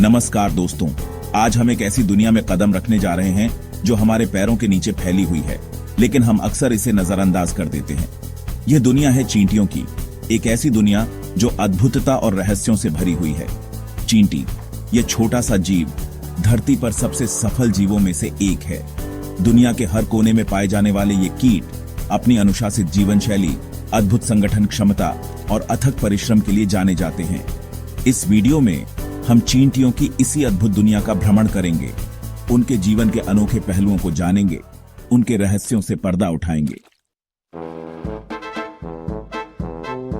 नमस्कार दोस्तों, आज हम एक ऐसी दुनिया में कदम रखने जा रहे हैं जो हमारे पैरों के नीचे फैली हुई है, लेकिन हम अक्सर इसे नजरअंदाज कर देते हैं। यह दुनिया है चींटियों की, एक ऐसी दुनिया जो अद्भुतता और रहस्यों से भरी हुई है। चींटी, यह छोटा सा जीव धरती पर सबसे सफल जीवों में से एक है। दुनिया के हर कोने में पाए जाने वाले ये कीट अपनी अनुशासित जीवन शैली, अद्भुत संगठन क्षमता और अथक परिश्रम के लिए जाने जाते हैं। इस वीडियो में हम चींटियों की इसी अद्भुत दुनिया का भ्रमण करेंगे, उनके जीवन के अनोखे पहलुओं को जानेंगे, उनके रहस्यों से पर्दा उठाएंगे।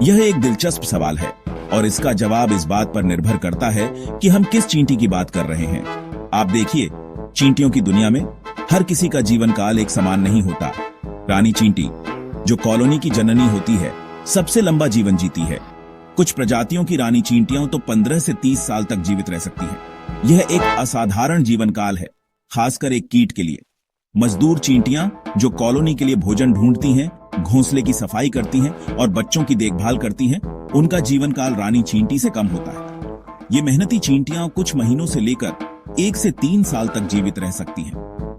यह एक दिलचस्प सवाल है और इसका जवाब इस बात पर निर्भर करता है कि हम किस चींटी की बात कर रहे हैं। आप देखिए, चींटियों की दुनिया में हर किसी का जीवन काल एक समान नहीं होता। रानी चींटी, जो कॉलोनी की जननी होती है, सबसे लंबा जीवन जीती है। कुछ प्रजातियों की रानी चींटियां तो 15 से 30 साल तक जीवित रह सकती हैं। यह एक असाधारण जीवन काल है, खासकर एक कीट के लिए। मजदूर चींटियां जो कॉलोनी के लिए भोजन ढूंढती हैं, घोंसले की सफाई करती हैं और बच्चों की देखभाल करती हैं, उनका जीवन काल रानी चींटी से कम होता है। ये मेहनती चींटियां कुछ महीनों से लेकर 1 से 3 साल तक जीवित रह सकती हैं।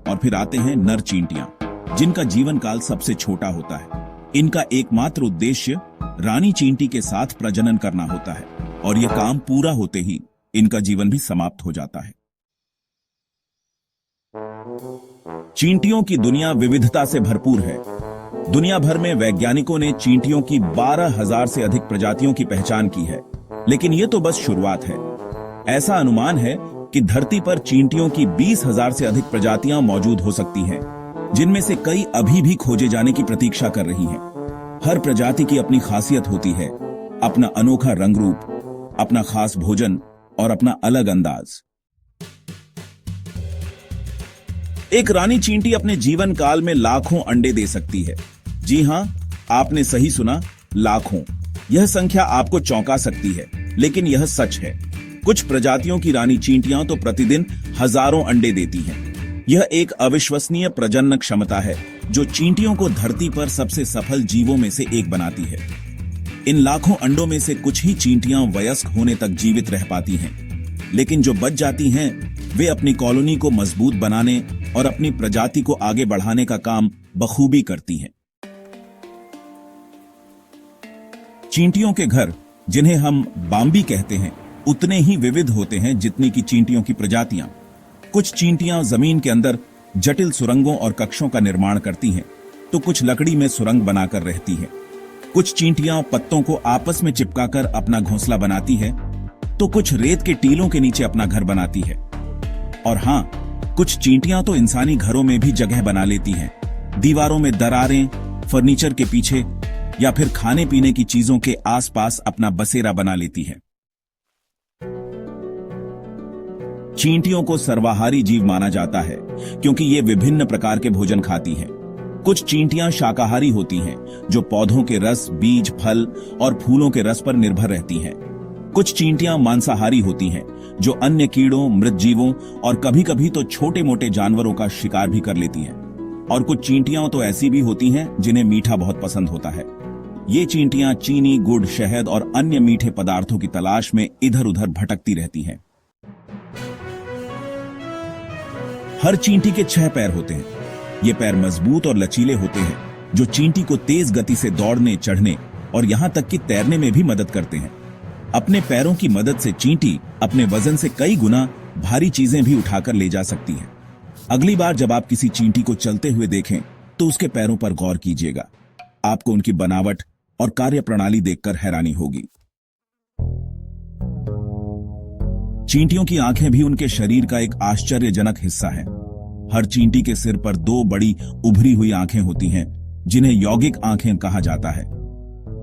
और फिर आते हैं नर चींटियां, जिनका जीवन काल सबसे छोटा होता है। इनका एकमात्र उद्देश्य रानी चींटी के साथ प्रजनन करना होता है और यह काम पूरा होते ही इनका जीवन भी समाप्त हो जाता है। चींटियों की दुनिया विविधता से भरपूर है। दुनिया भर में वैज्ञानिकों ने चींटियों की 12,000 से अधिक प्रजातियों की पहचान की है, लेकिन यह तो बस शुरुआत है। ऐसा अनुमान है कि धरती पर चींटियों की 20,000 से अधिक प्रजातियां मौजूद हो सकती हैं, जिनमें से कई अभी भी खोजे जाने की प्रतीक्षा कर रही हैं। हर प्रजाति की अपनी खासियत होती है, अपना अनोखा रंग रूप, अपना खास भोजन और अपना अलग अंदाज। एक रानी चींटी अपने जीवन काल में लाखों अंडे दे सकती है। जी हां, आपने सही सुना, लाखों। यह संख्या आपको चौंका सकती है, लेकिन यह सच है। कुछ प्रजातियों की रानी चींटियां तो प्रतिदिन हजारों अंडे देती हैं। यह एक अविश्वसनीय प्रजनन क्षमता है जो चींटियों को धरती पर सबसे सफल जीवों में से एक बनाती है। इन लाखों अंडों में से कुछ ही चींटियां वयस्क होने तक जीवित रह पाती हैं, लेकिन जो बच जाती हैं वे अपनी कॉलोनी को मजबूत बनाने और अपनी प्रजाति को आगे बढ़ाने का काम बखूबी करती हैं। चींटियों के घर, जिन्हें हम बाम्बी कहते हैं, उतने ही विविध होते हैं जितनी की चींटियों की प्रजातियां। कुछ चींटियां जमीन के अंदर जटिल सुरंगों और कक्षों का निर्माण करती हैं, तो कुछ लकड़ी में सुरंग बनाकर रहती हैं। कुछ चींटियां पत्तों को आपस में चिपकाकर अपना घोंसला बनाती है, तो कुछ रेत के टीलों के नीचे अपना घर बनाती है। और हां, कुछ चींटियां तो इंसानी घरों में भी जगह बना लेती हैं, दीवारों में दरारें, फर्नीचर के पीछे या फिर खाने पीने की चीजों के आसपास अपना बसेरा बना लेती है। चींटियों को सर्वाहारी जीव माना जाता है क्योंकि ये विभिन्न प्रकार के भोजन खाती हैं। कुछ चींटियां शाकाहारी होती हैं, जो पौधों के रस, बीज, फल और फूलों के रस पर निर्भर रहती हैं। कुछ चींटियां मांसाहारी होती हैं, जो अन्य कीड़ों, मृत जीवों और कभी-कभी तो छोटे-मोटे जानवरों का शिकार भी कर लेती हैं। और कुछ चींटियां तो ऐसी भी होती हैं जिन्हें मीठा बहुत पसंद होता है। ये चींटियां चीनी, गुड़, शहद और अन्य मीठे पदार्थों की तलाश में इधर-उधर भटकती रहती हैं। हर चींटी के 6 पैर होते हैं। ये पैर मजबूत और लचीले होते हैं, जो चींटी को तेज गति से दौड़ने, चढ़ने और यहां तक कि तैरने में भी मदद करते हैं। अपने पैरों की मदद से चींटी अपने वजन से कई गुना भारी चीजें भी उठाकर ले जा सकती है। अगली बार जब आप किसी चींटी को चलते हुए देखें, तो उसके पैरों पर गौर कीजिएगा। आपको उनकी बनावट और कार्यप्रणाली देखकर हैरानी होगी। चींटियों की आंखें भी उनके शरीर का एक आश्चर्यजनक हिस्सा हैं। हर चींटी के सिर पर 2 बड़ी उभरी हुई आंखें होती हैं, जिन्हें यौगिक आंखें कहा जाता है।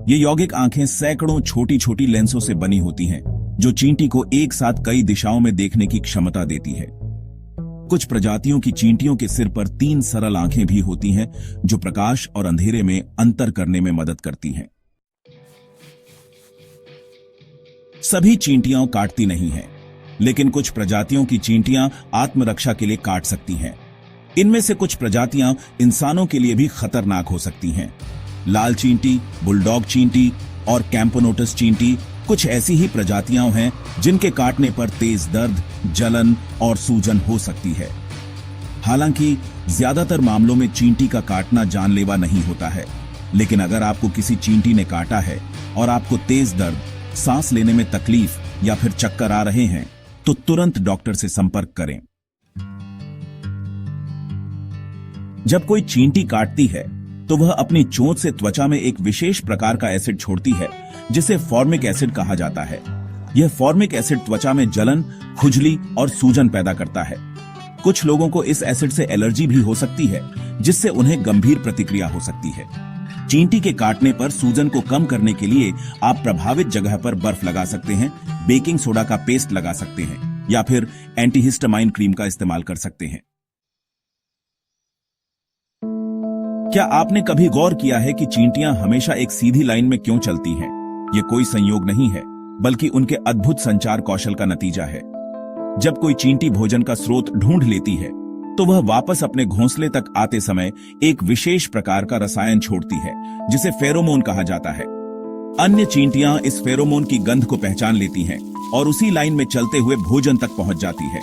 ये यौगिक आंखें सैकड़ों छोटी-छोटी लेंसों से बनी होती हैं, जो चींटी को एक साथ कई दिशाओं में देखने की क्षमता देती है। कुछ प्रजातियों की चींटियों के सिर पर 3 सरल आंखें भी होती हैं, जो प्रकाश और अंधेरे में अंतर करने में मदद करती हैं। सभी चींटियां काटती नहीं हैं, लेकिन कुछ प्रजातियों की चींटियां आत्मरक्षा के लिए काट सकती हैं। इनमें से कुछ प्रजातियां इंसानों के लिए भी खतरनाक हो सकती हैं। लाल चींटी, बुलडॉग चींटी और कैम्पोनोटस चींटी कुछ ऐसी ही प्रजातियां हैं जिनके काटने पर तेज दर्द, जलन और सूजन हो सकती है। हालांकि ज्यादातर मामलों में चींटी का काटना जानलेवा नहीं होता है, लेकिन अगर आपको किसी चींटी ने काटा है और आपको तेज दर्द, सांस लेने में तकलीफ या फिर चक्कर आ रहे हैं तो तुरंत डॉक्टर से संपर्क करें। जब कोई चींटी काटती है तो वह अपनी चोंच से त्वचा में एक विशेष प्रकार का एसिड छोड़ती है जिसे फॉर्मिक एसिड कहा जाता है। यह फॉर्मिक एसिड त्वचा में जलन, खुजली और सूजन पैदा करता है। कुछ लोगों को इस एसिड से एलर्जी भी हो सकती है, जिससे उन्हें गंभीर प्रतिक्रिया हो सकती है। चींटी के काटने पर सूजन को कम करने के लिए आप प्रभावित जगह पर बर्फ लगा सकते हैं, बेकिंग सोडा का पेस्ट लगा सकते हैं या फिर एंटीहिस्टामाइन क्रीम का इस्तेमाल कर सकते हैं। क्या आपने कभी गौर किया है कि चींटियां हमेशा एक सीधी लाइन में क्यों चलती हैं? ये कोई संयोग नहीं है, बल्कि उनके अद्भुत संचार कौशल का नतीजा है। जब कोई चींटी भोजन का स्रोत ढूंढ लेती है तो वह वापस अपने घोंसले तक आते समय एक विशेष प्रकार का रसायन छोड़ती है जिसे फेरोमोन कहा जाता है। अन्य चींटियां इस फेरोमोन की गंध को पहचान लेती हैं और उसी लाइन में चलते हुए भोजन तक पहुंच जाती है।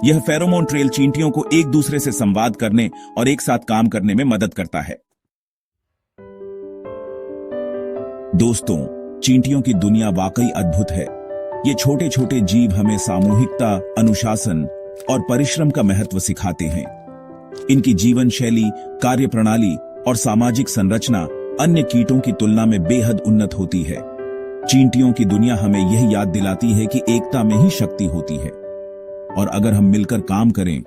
यह फेरोमोन ट्रेल चींटियों को एक दूसरे से संवाद करने और एक साथ काम करने में मदद करता है। दोस्तों, चींटियों की दुनिया वाकई अद्भुत है। ये छोटे छोटे जीव हमें सामूहिकता, अनुशासन और परिश्रम का महत्व सिखाते हैं। इनकी जीवन शैली, कार्यप्रणाली और सामाजिक संरचना अन्य कीटों की तुलना में बेहद उन्नत होती है। चींटियों की दुनिया हमें यह याद दिलाती है कि एकता में ही शक्ति होती है और अगर हम मिलकर काम करें